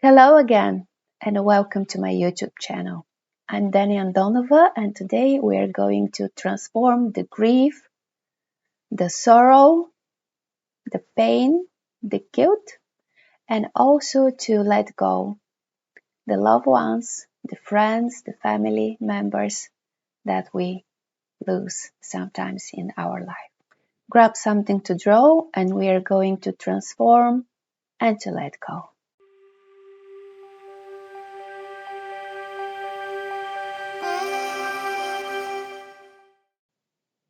Hello again, and welcome to my YouTube channel. I'm Deni Andonova, and today we are going to transform the grief, the sorrow, the pain, the guilt, and also to let go the loved ones, the friends, the family members that we lose sometimes in our life. Grab something to draw, and we are going to transform and to let go.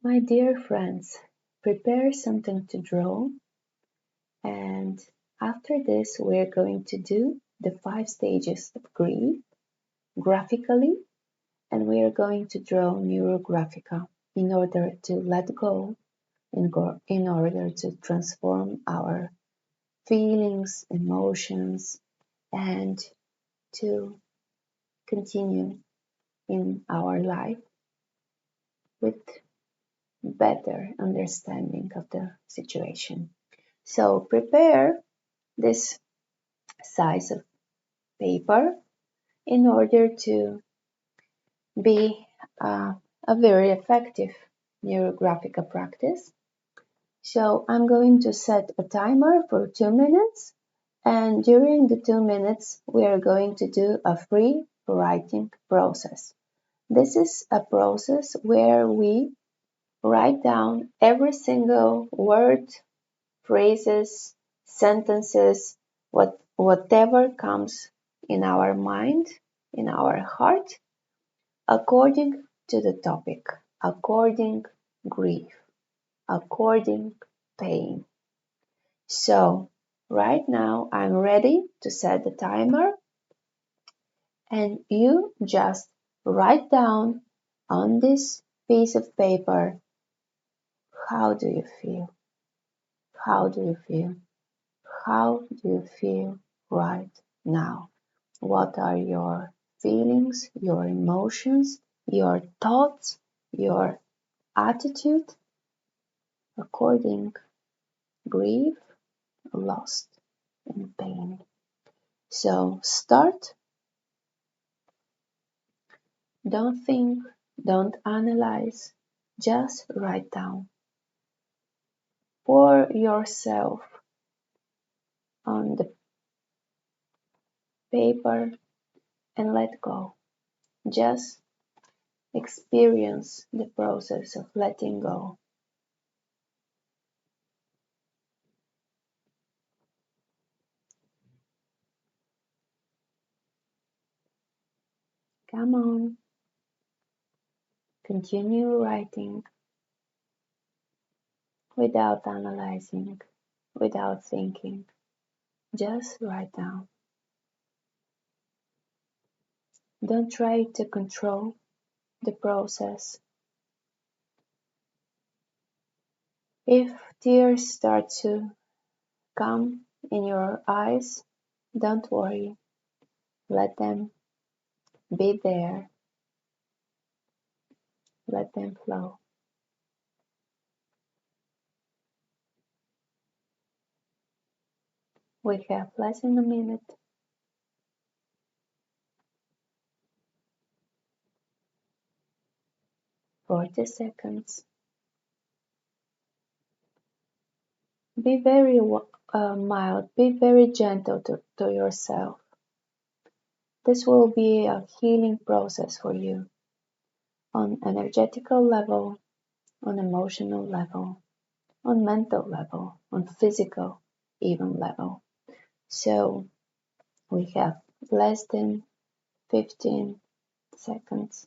My dear friends, prepare something to draw, and after this we're going to do the 5 stages of grief graphically, and we are going to draw Neurographica in order to let go, in order to transform our feelings, emotions, and to continue in our life with better understanding of the situation. So prepare this size of paper in order to be a very effective Neurographica practice. So I'm going to set a timer for 2 minutes, and during the 2 minutes we are going to do a free writing process. This is a process where we write down every single word, phrases, sentences, whatever comes in our mind, in our heart, according to the topic, according grief, according pain. So right now I'm ready to set the timer, and you just write down on this piece of paper, how do you feel? How do you feel? How do you feel right now? What are your feelings, your emotions, your thoughts, your attitude according grief, loss, and pain? So start. Don't think, don't analyze, just write down. Pour yourself on the paper and let go. Just experience the process of letting go. Come on. Continue writing without analyzing, without thinking. Just write down. Don't try to control the process. If tears start to come in your eyes, don't worry. Let them be there. Let them flow. We have less than a minute. "40 seconds. Be very mild, be very gentle to yourself. This will be a healing process for you on energetical level, on emotional level, on mental level, on physical even level. So we have less than 15 seconds.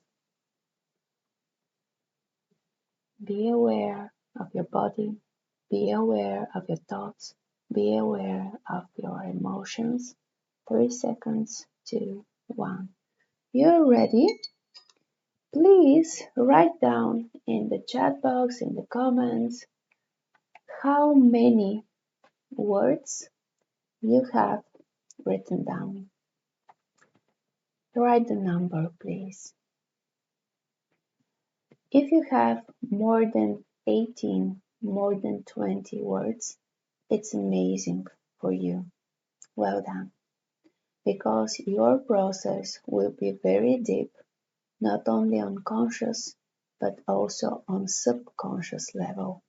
Be aware of your body, be aware of your thoughts, be aware of your emotions. 3 seconds, 2, 1. You're ready? Please write down in the chat box, in the comments, how many words you have written down. Write the number, please. If you have more than 18, more than 20 words, it's amazing for you. Well done. because your process will be very deep, not only on conscious, but also on subconscious level.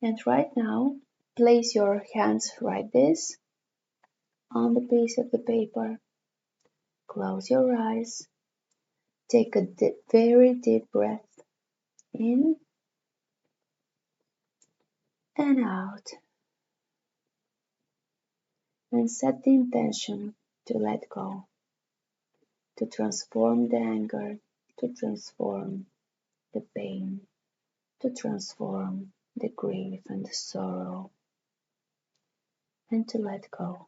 And right now, place your hands like this on the piece of the paper. Close your eyes. Take a very deep breath in and out. And set the intention to let go, to transform the anger, to transform the pain, to transform the grief and the sorrow, and to let go.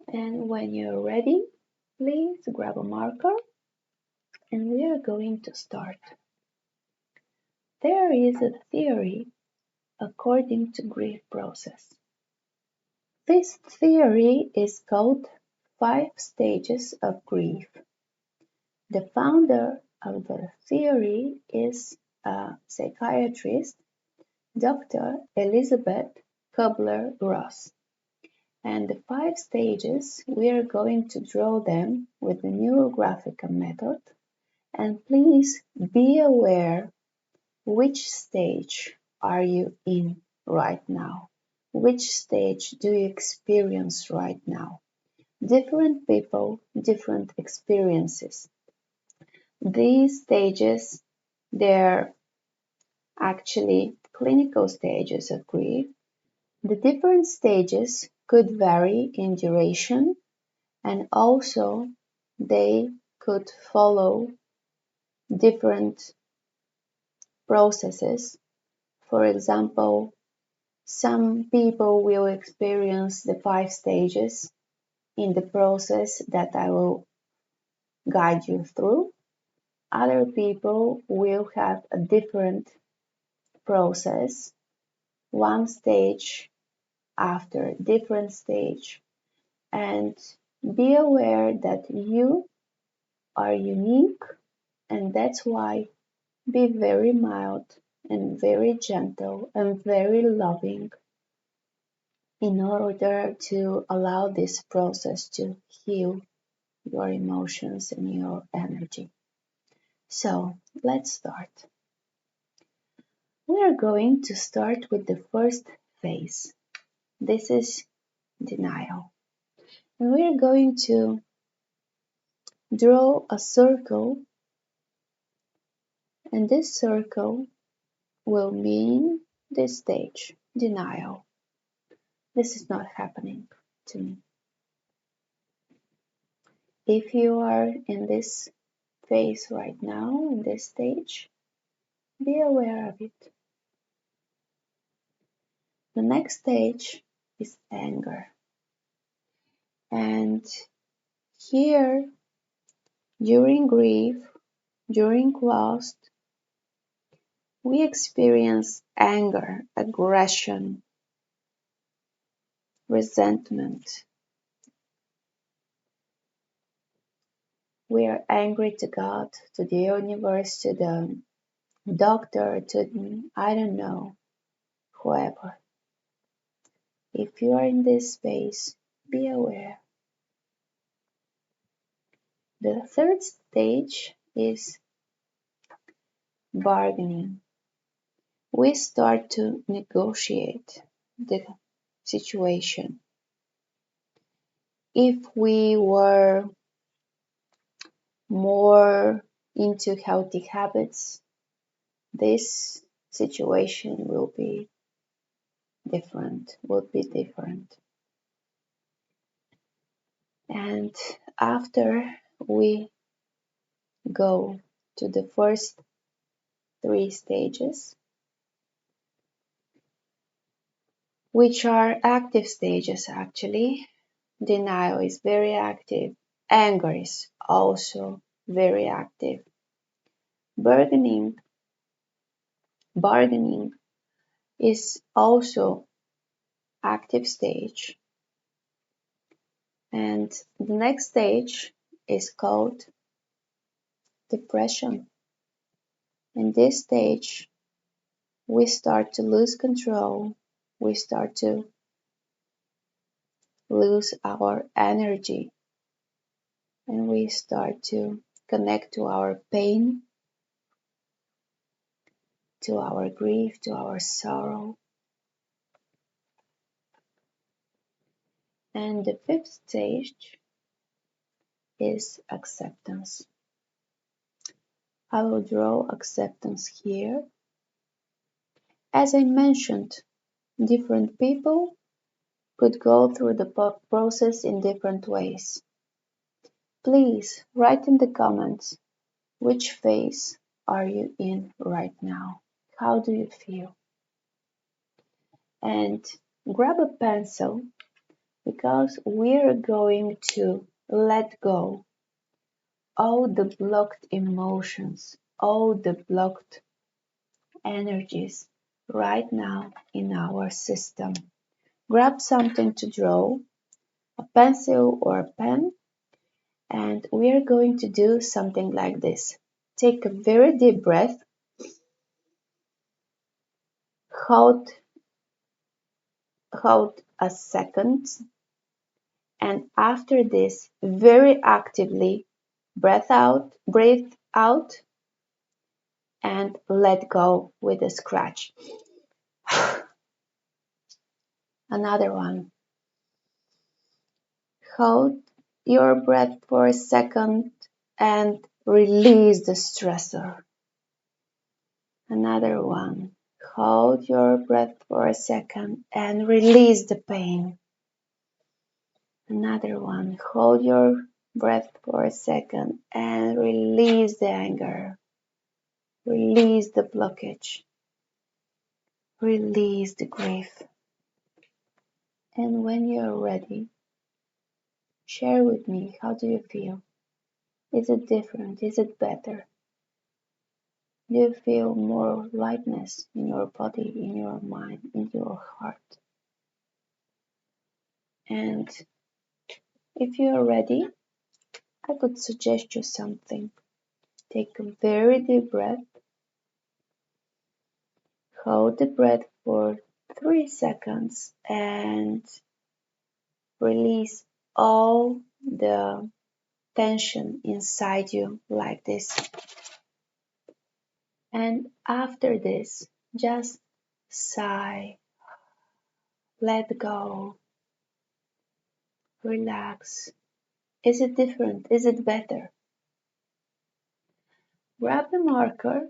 And when you're ready, please grab a marker and we are going to start. There is a theory according to grief process. This theory is called 5 stages of grief. The founder of the theory is a psychiatrist, Dr. Elizabeth Kubler-Ross. And the 5 stages, we are going to draw them with the Neurographica method. And please be aware which stage are you in right now? Which stage do you experience right now? Different people, different experiences. These stages, they're actually clinical stages of grief. The different stages could vary in duration and also they could follow different processes. For example, some people will experience the 5 stages in the process that I will guide you through. Other people will have a different process, one stage after different stage, and be aware that you are unique, and that's why be very mild and very gentle and very loving in order to allow this process to heal your emotions and your energy. So let's start. We are going to start with the first phase. This is denial. And we are going to draw a circle, and this circle will mean this stage, denial. This is not happening to me. If you are in this phase right now, in this stage, be aware of it. The next stage is anger. And here, during grief, during loss, we experience anger, aggression, resentment. We are angry to God, to the universe, to the doctor, to I don't know, whoever. If you are in this space, be aware. The third stage is bargaining. We start to negotiate the situation. If we were more into healthy habits, this situation will be different, would be different. And after we go to the first 3 stages, which are active stages actually, denial is very active, anger is also very active. Bargaining is also active stage. And the next stage is called depression. In this stage, we start to lose control. We start to lose our energy and we start to connect to our pain, to our grief, to our sorrow. And the fifth stage is acceptance. I will draw acceptance here. As I mentioned, different people could go through the process in different ways. Please write in the comments which phase are you in right now? How do you feel? And grab a pencil because we're going to let go all the blocked emotions, all the blocked energies right now in our system. Grab something to draw, a pencil or a pen, and we are going to do something like this. Take a very deep breath, hold a second, and after this, very actively breathe out, and let go with a scratch. Another one. Hold your breath for a second and release the stressor. Another one. Hold your breath for a second and release the pain. Another one. Hold your breath for a second and release the anger. Release the blockage. Release the grief. And when you're ready, share with me, how do you feel? Is it different? Is it better? Do you feel more lightness in your body, in your mind, in your heart? And if you are ready, I could suggest you something. Take a very deep breath. Hold the breath for 3 seconds and release all the tension inside you like this. And after this, just sigh, let go, relax. Is it different? Is it better? Grab the marker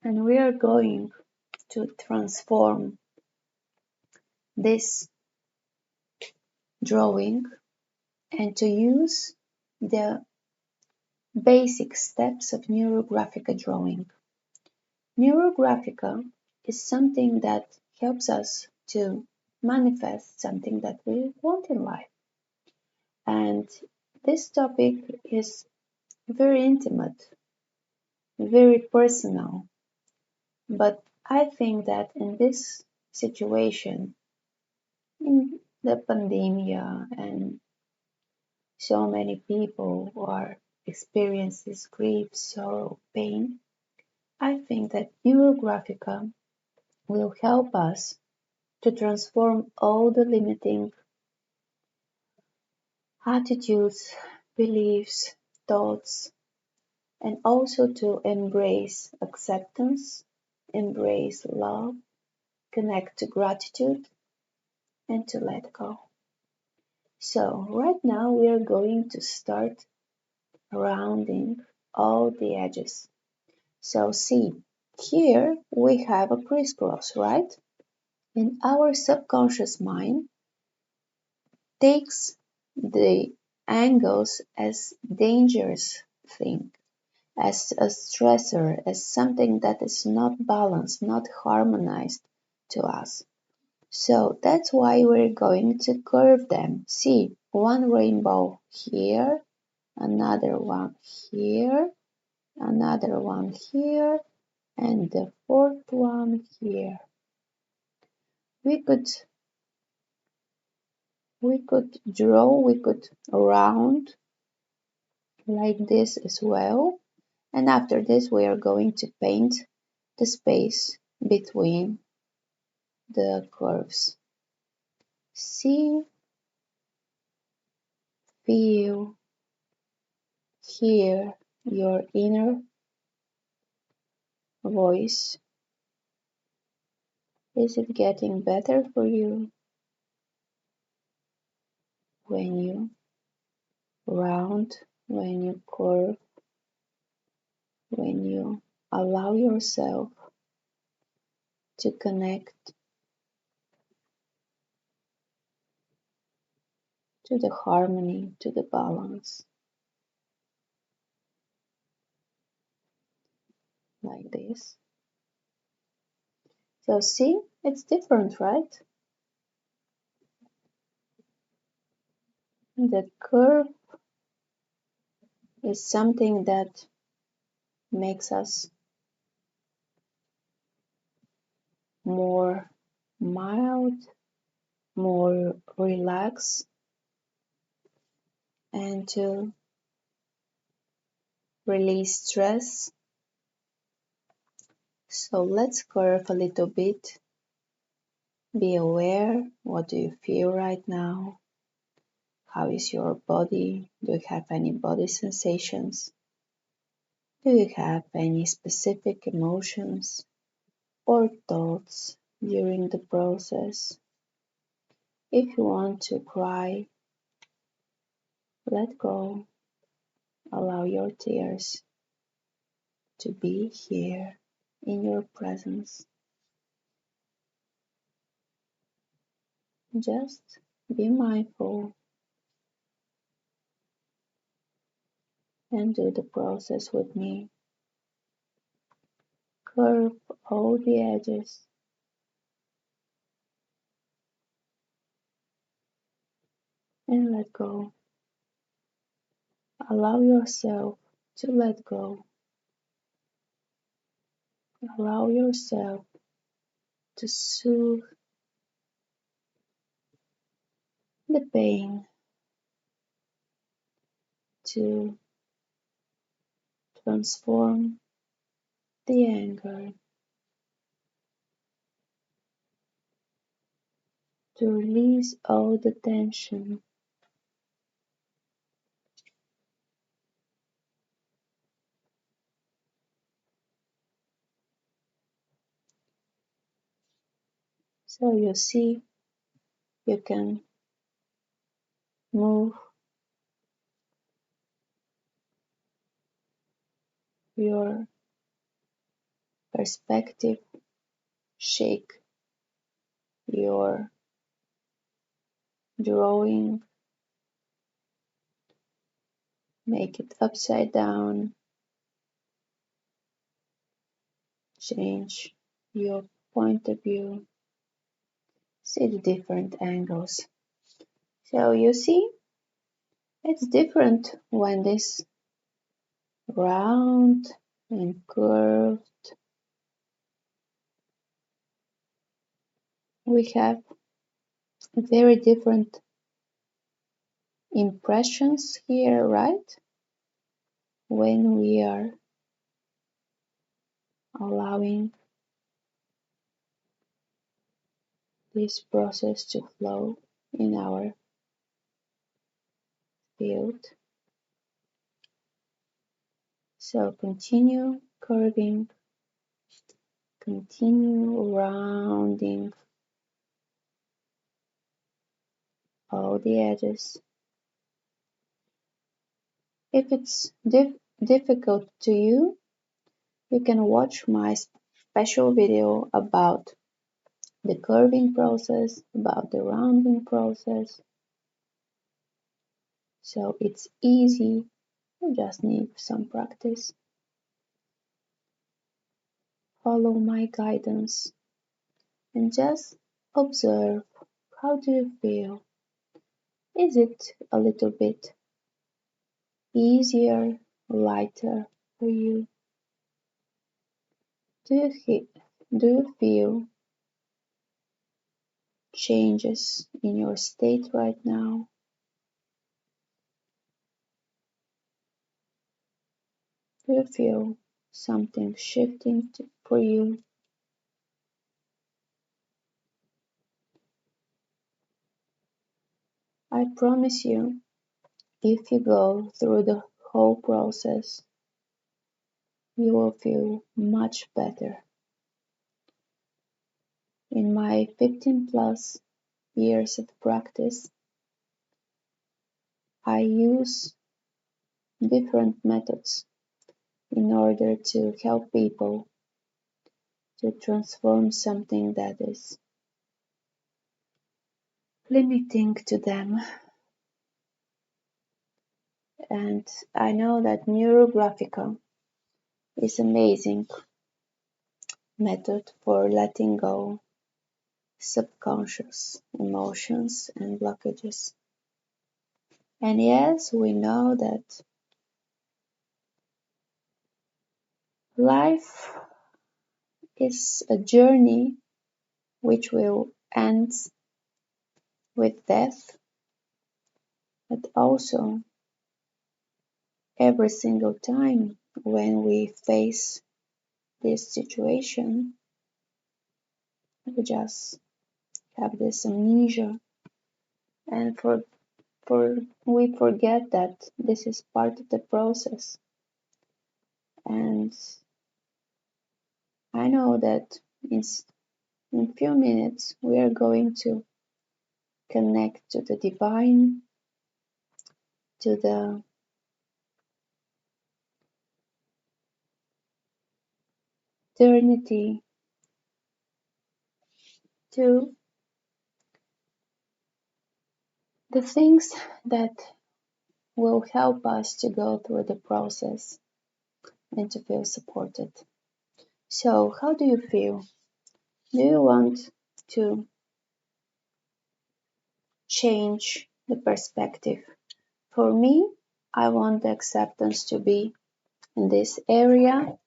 and we are going to transform this drawing and to use the basic steps of Neurographica drawing. Neurographica is something that helps us to manifest something that we want in life. And this topic is very intimate, very personal, but I think that in this situation, in the pandemic and so many people who are experiencing grief, sorrow, pain, I think that Neurographica will help us to transform all the limiting attitudes, beliefs, thoughts, and also to embrace acceptance, embrace love, connect to gratitude, and to let go. So right now we are going to start rounding all the edges. So see, here we have a crisscross, right? And our subconscious mind takes the angles as dangerous thing, as a stressor, as something that is not balanced, not harmonized to us. So that's why we're going to curve them. See, one rainbow here, another one here, another one here, and the fourth one here. We could draw, we could round like this as well. And after this, we are going to paint the space between the curves. See, feel, hear your inner voice. Is it getting better for you when you round, when you curve, when you allow yourself to connect to the harmony, to the balance, like this? So see, it's different, right? The curve is something that makes us more mild, more relaxed, and to release stress. So let's curve a little bit. Be aware, what do you feel right now? How is your body? Do you have any body sensations? Do you have any specific emotions or thoughts during the process? If you want to cry, let go. Allow your tears to be here in your presence. Just be mindful and do the process with me. Curve all the edges and let go. Allow yourself to let go. Allow yourself to soothe the pain, to transform the anger, to release all the tension. So you see, you can move your perspective, shake your drawing, make it upside down, change your point of view, see the different angles. So you see, it's different when this round and curved. We have very different impressions here, right? When we are allowing this process to flow in our field. So continue curving, continue rounding all the edges. If it's difficult to you, you can watch my special video about the curving process, about the rounding process. So it's easy, you just need some practice. Follow my guidance and just observe, how do you feel? Is it a little bit easier, lighter for you? Do you feel changes in your state right now? Do you feel something shifting for you? I promise you, if you go through the whole process, you will feel much better. In my 15 plus years of practice, I use different methods in order to help people to transform something that is limiting to them. And I know that Neurographica is an amazing method for letting go subconscious emotions and blockages. And yes, we know that life is a journey which will end with death, but also every single time when we face this situation, we just have this amnesia and we forget that this is part of the process. And I know that in a few minutes we are going to connect to the divine, to the eternity, to the things that will help us to go through the process and to feel supported. So, how do you feel? Do you want to change the perspective? For me, I want the acceptance to be in this area.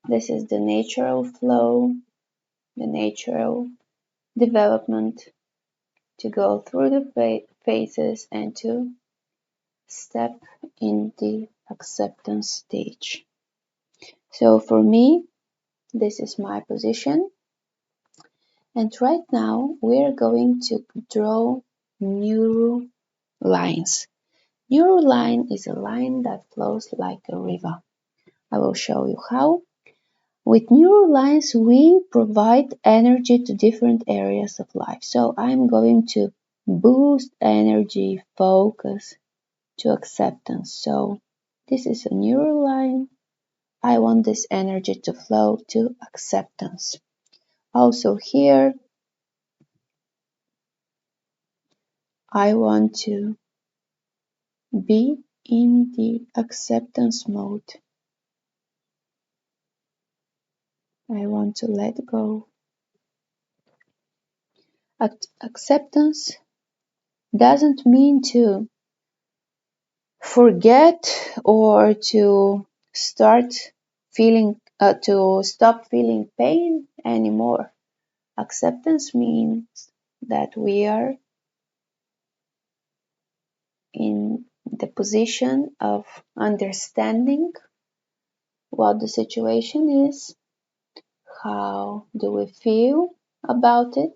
This is the natural flow, the natural development to go through the phases and to step in the acceptance stage. So for me, this is my position. And right now we're going to draw neuro lines. Neuro line is a line that flows like a river. I will show you how. With neuro lines, we provide energy to different areas of life. So I'm going to boost energy, focus to acceptance. So this is a neuro line. I want this energy to flow to acceptance. Also here, I want to be in the acceptance mode. I want to let go. Acceptance doesn't mean to forget or to start to stop feeling pain anymore. Acceptance means that we are in the position of understanding what the situation is, how do we feel about it,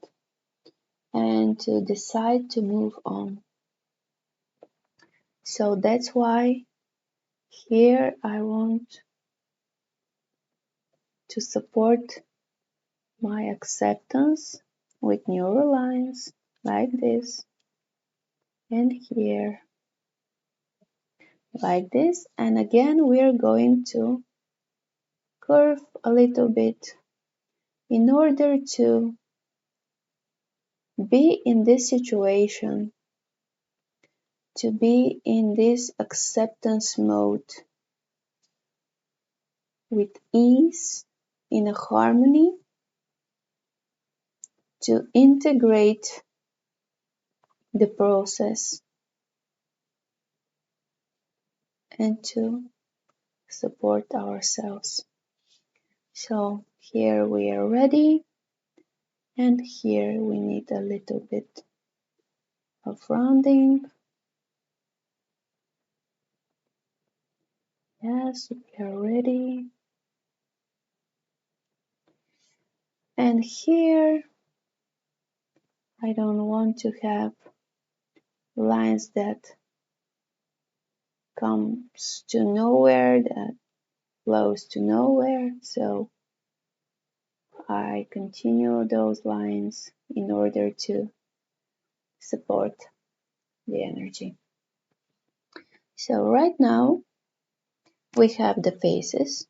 and to decide to move on. So that's why here I want to support my acceptance with neural lines like this, and here like this. And again we are going to curve a little bit in order to be in this situation, to be in this acceptance mode with ease, in a harmony, to integrate the process and to support ourselves. So here we are ready, and here we need a little bit of rounding. Yes, we are ready. And here I don't want to have lines that comes to nowhere, that flows to nowhere. So I continue those lines in order to support the energy. So right now we have the phases,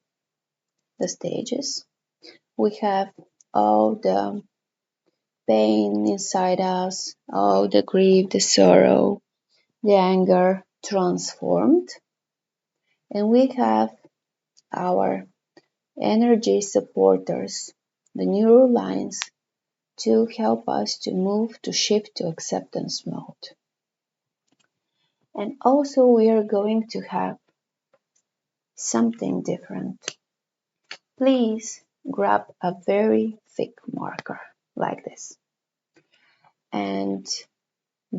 the stages. We have all the pain inside us, all the grief, the sorrow, the anger transformed. And we have our energy supporters, the neuro-lines, to help us to move, to shift to acceptance mode. And also we are going to have something different. Please grab a very thick marker like this and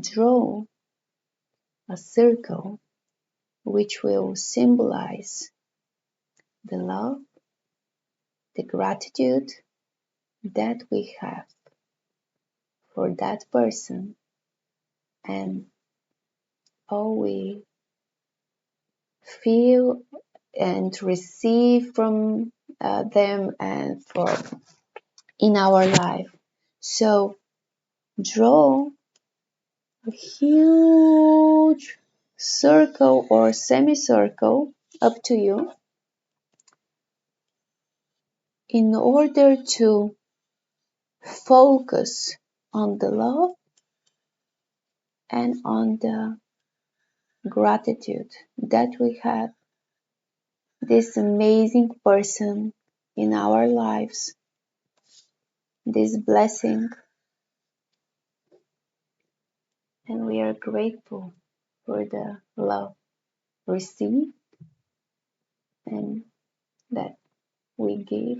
draw a circle which will symbolize the love, the gratitude that we have for that person and all we feel and receive from them and for in our life. So draw a huge circle or semicircle, up to you, in order to focus on the love and on the gratitude that we have this amazing person in our lives, this blessing, and we are grateful for the love received and that we give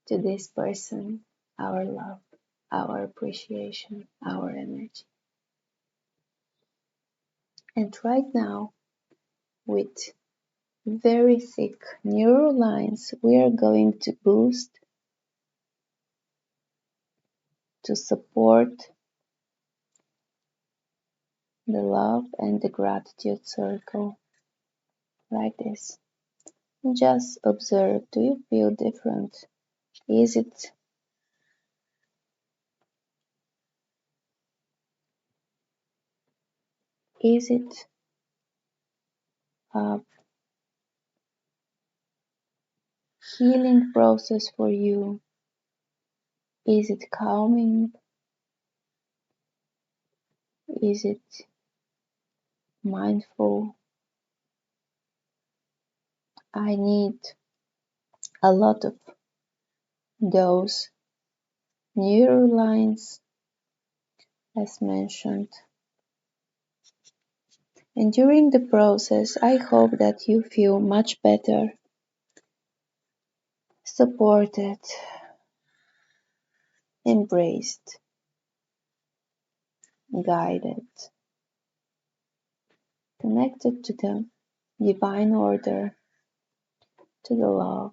to this person, our love, our appreciation, our energy. And right now, with very thick neural lines, we are going to boost, to support the love and the gratitude circle like this. Just observe, do you feel different? Is it a healing process for you? Is it calming? Is it mindful? I need a lot of those neural lines as mentioned. And during the process, I hope that you feel much better, supported, embraced, guided, connected to the divine order, to the love,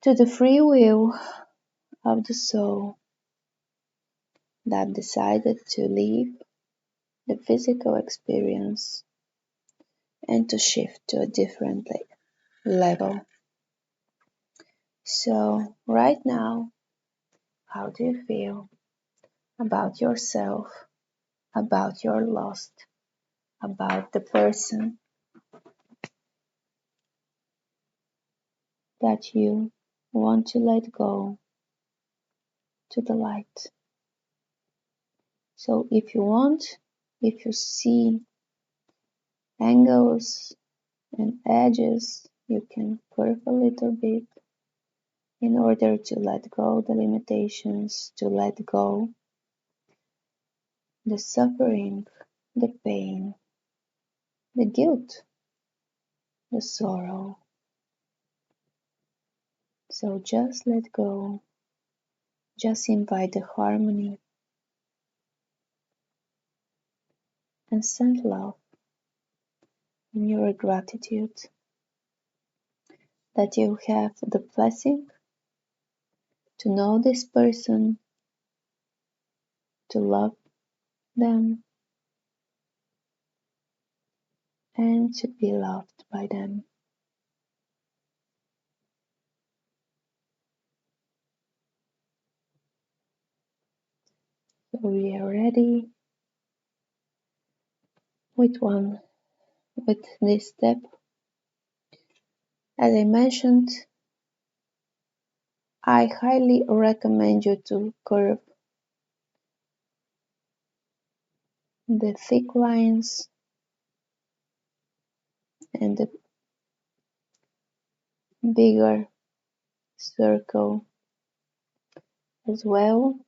to the free will of the soul that decided to leave the physical experience and to shift to a different level. So right now, how do you feel about yourself, about your loss, about the person that you want to let go to the light? So if you want, if you see angles and edges, you can curve a little bit in order to let go the limitations, to let go the suffering, the pain, the guilt, the sorrow. So just let go, just invite the harmony and send love in your gratitude that you have the blessing to know this person to love them and to be loved by them. So we are ready with this step. As I mentioned, I highly recommend you to curve the thick lines and the bigger circle as well,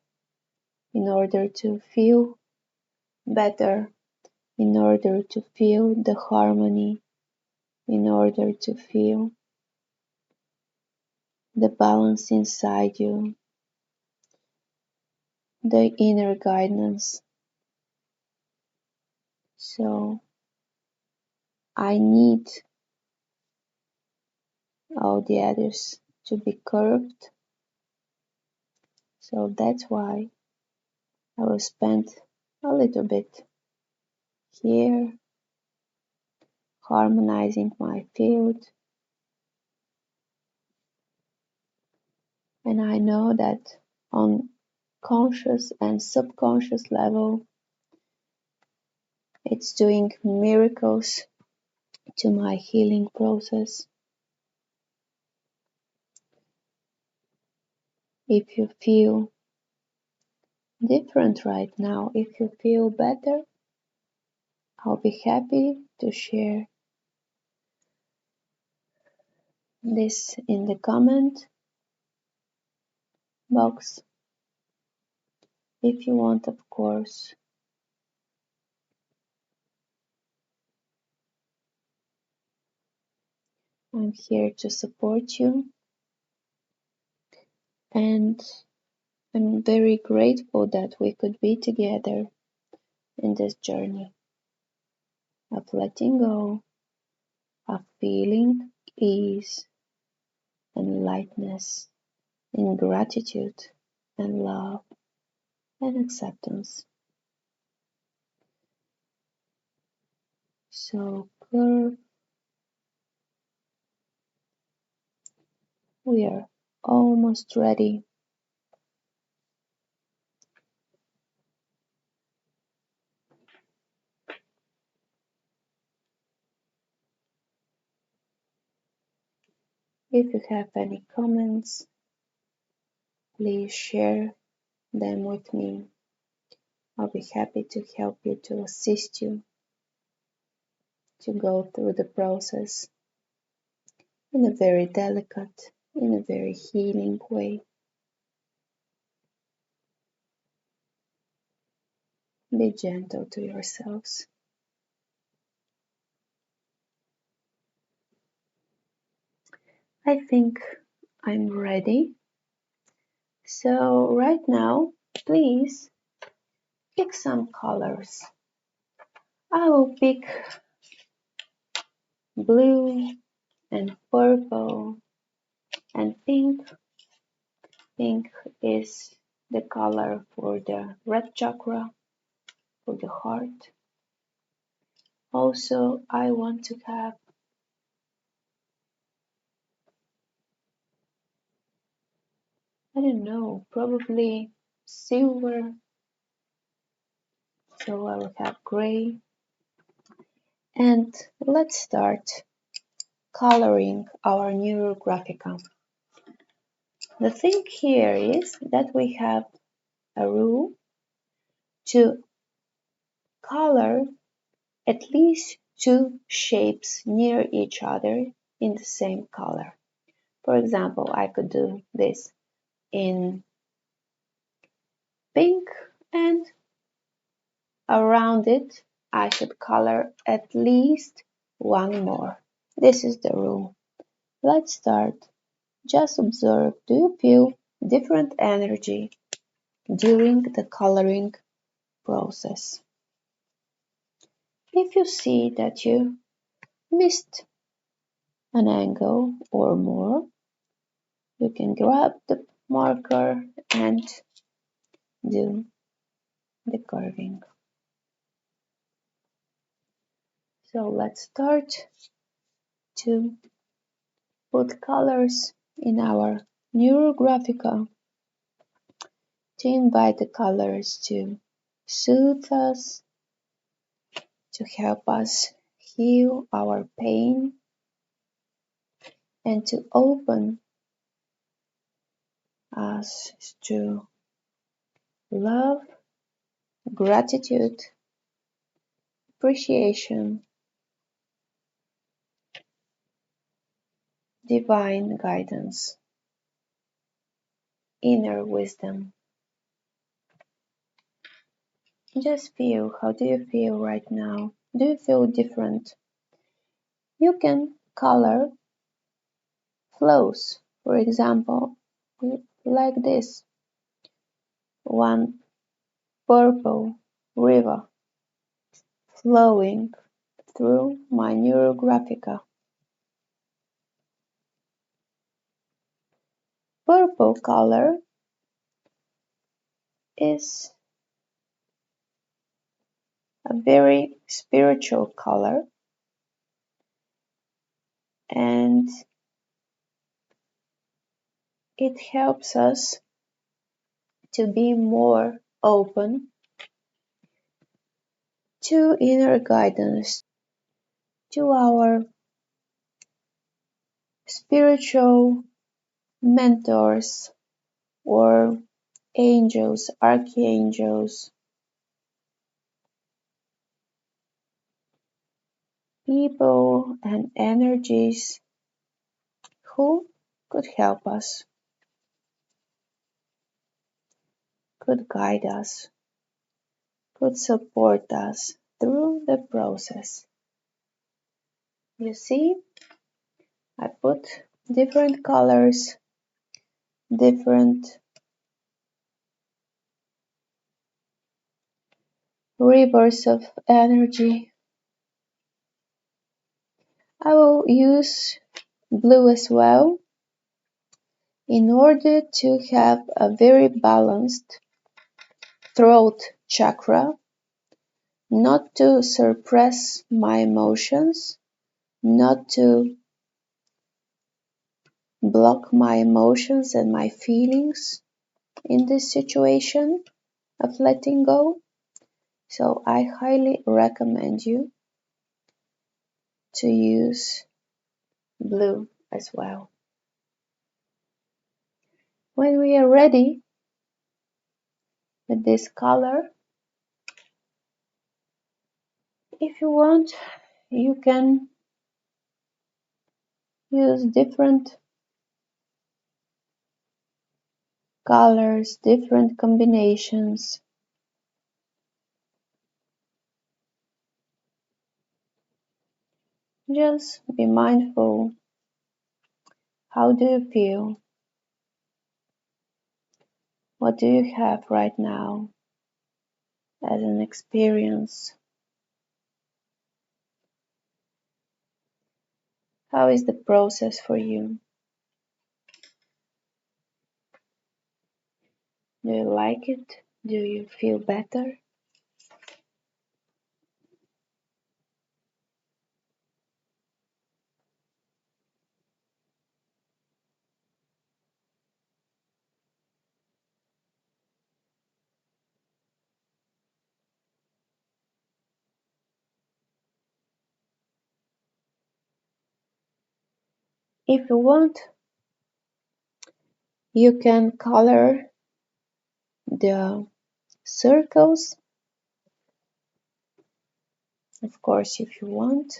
in order to feel better, in order to feel the harmony, in order to feel the balance inside you, the inner guidance. So I need all the others to be curved. So that's why I will spend a little bit here, harmonizing my field. And I know that on conscious and subconscious level, it's doing miracles to my healing process. If you feel different right now, if you feel better, I'll be happy to share this in the comment box. If you want, of course. I'm here to support you, and I'm very grateful that we could be together in this journey of letting go, of feeling ease and lightness, in gratitude and love and acceptance. So curve, we are almost ready. If you have any comments, please share them with me. I'll be happy to help you, to assist you to go through the process in a very delicate, in a very healing way. Be gentle to yourselves. I think I'm ready. So right now, please pick some colors. I will pick blue and purple and pink. Pink is the color for the red chakra, for the heart. Also, I want to have I don't know, probably silver. So I will have gray. And let's start coloring our Neurographica. The thing here is that we have a rule to color at least two shapes near each other in the same color. For example, I could do this in pink, and around it I should color at least one more. This is the rule. Let's start. Just observe, do you feel different energy during the coloring process? If you see that you missed an angle or more, you can grab the marker and do the curving. So let's start to put colors in our Neurographica, to invite the colors to soothe us, to help us heal our pain, and to open us to love, gratitude, appreciation, divine guidance, inner wisdom. Just feel, how do you feel right now? Do you feel different? You can color flows, for example, like this. One purple river flowing through my Neurographica. Purple color is a very spiritual color, and it helps us to be more open to inner guidance, to our spiritual mentors or angels, archangels, people and energies who could help us, could guide us, could support us through the process. You see, I put different colors, different rivers of energy. I will use blue as well in order to have a very balanced throat chakra, not to suppress my emotions, not to block my emotions and my feelings in this situation of letting go. So I highly recommend you to use blue as well. When we are ready with this color, if you want, you can use different colors, different combinations. Just be mindful. How do you feel? What do you have right now as an experience? How is the process for you? Do you like it? Do you feel better? If you want, you can color the circles, of course, if you want.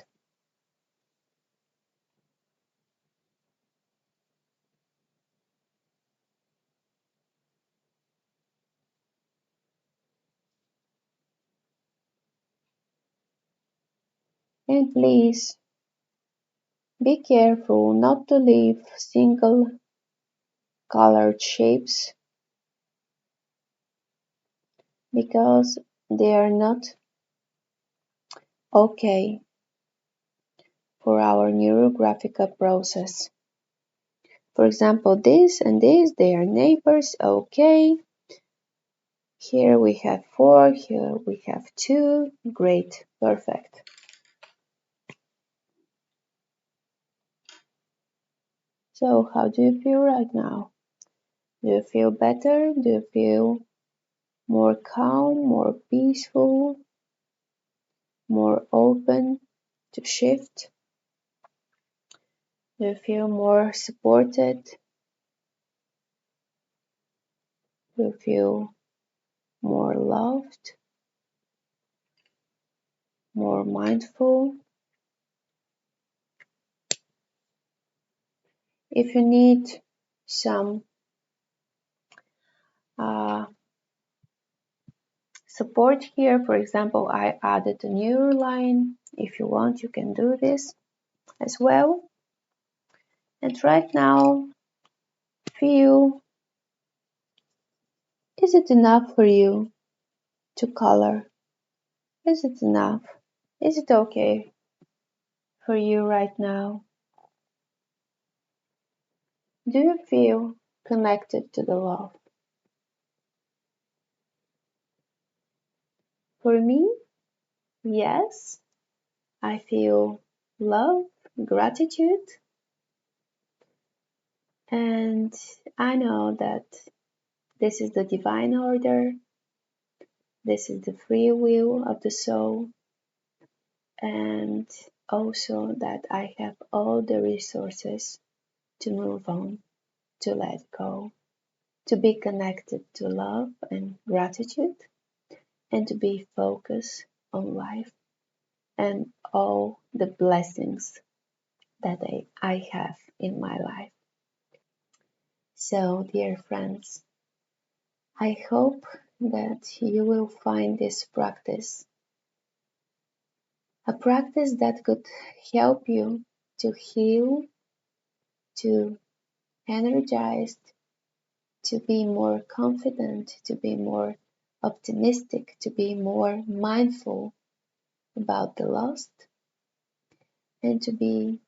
And please be careful not to leave single colored shapes, because they are not okay for our Neurographica process. For example, this and this, they are neighbors, okay, Here we have 4, here we have 2. Great, perfect. So how do you feel right now? Do you feel better? Do you feel more calm, more peaceful, more open to shift? Do you feel more supported? Do you feel more loved, more mindful? If you need some support here, for example, I added a neuro-line. If you want, you can do this as well. And right now, feel, is it enough for you to color? Is it enough? Is it okay for you right now? Do you feel connected to the love? For me, yes, I feel love, gratitude, and I know that this is the divine order, this is the free will of the soul, and also that I have all the resources to move on, to let go, to be connected to love and gratitude, and to be focused on life and all the blessings that I have in my life. So, dear friends, I hope that you will find this practice a practice that could help you to heal, to energize, to be more confident, to be more optimistic, to be more mindful about the lost, and to be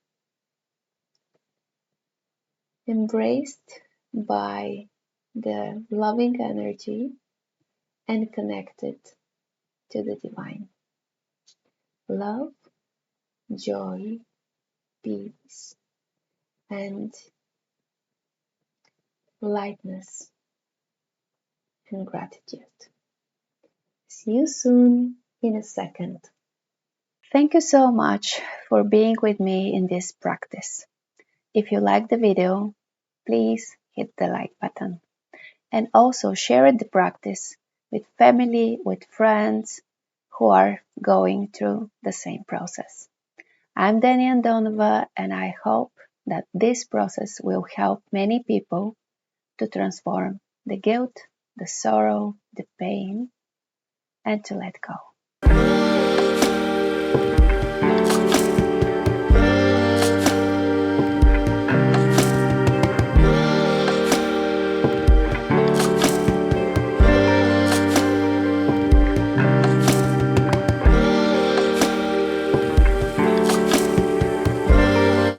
embraced by the loving energy and connected to the divine. Love, joy, peace, and lightness and gratitude. See you soon in a second. Thank you so much for being with me in this practice. If you like the video, please hit the like button and also share the practice with family, with friends who are going through the same process. I'm Deni Andonova, and I hope that this process will help many people to transform the guilt, the sorrow, the pain, and to let go.